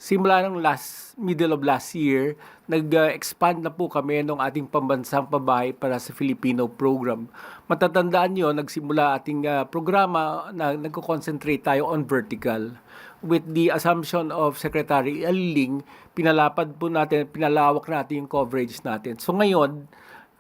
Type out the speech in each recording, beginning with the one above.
simula ng middle of last year, nag-expand na po kami ng ating pambansang pabahay para sa Filipino program. Matatandaan nyo, nagsimula ating programa na nagko-concentrate tayo on vertical. With the assumption of Secretary Aliling, pinalapad po natin, pinalawak natin yung coverage natin. So ngayon,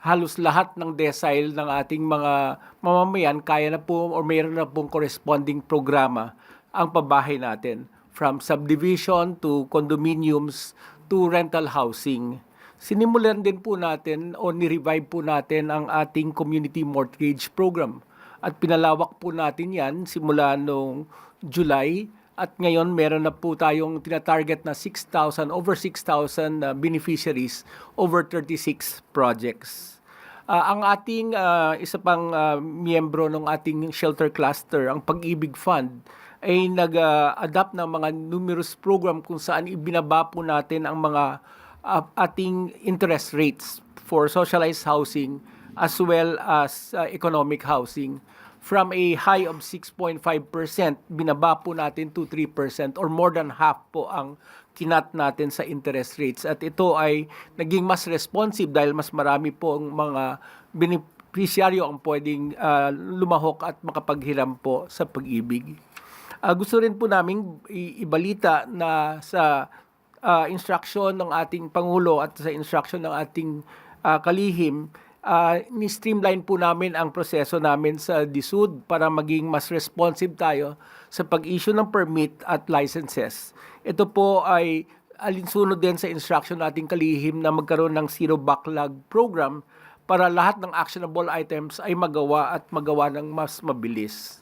halos lahat ng decile ng ating mga mamamayan kaya na po or mayroon na pong corresponding programa ang pabahay natin, from subdivision to condominiums to rental housing. Sinimulan din po natin o ni-revive po natin ang ating community mortgage program at pinalawak po natin yan simula noong July. At ngayon, meron na po tayong tinatarget na over 6,000 beneficiaries over 36 projects. Ang ating isa pang miyembro ng ating shelter cluster, ang Pag-ibig Fund, ay nag-adapt ng mga numerous program kung saan ibinaba po natin ang mga ating interest rates for socialized housing as well as economic housing. From a high of 6.5%, binaba po natin to 3% or more than half po ang kinat natin sa interest rates. At ito ay naging mas responsive dahil mas marami po ang mga beneficiaryo ang pwedeng lumahok at makapaghiram po sa Pag-ibig. Gusto rin po namin ibalita na sa instruction ng ating Pangulo at sa instruction ng ating kalihim, ni-streamline po namin ang proseso namin sa DSUD para maging mas responsive tayo sa pag-issue ng permit at licenses. Ito po ay alinsunod din sa instruction nating kalihim na magkaroon ng zero backlog program para lahat ng actionable items ay magawa ng mas mabilis.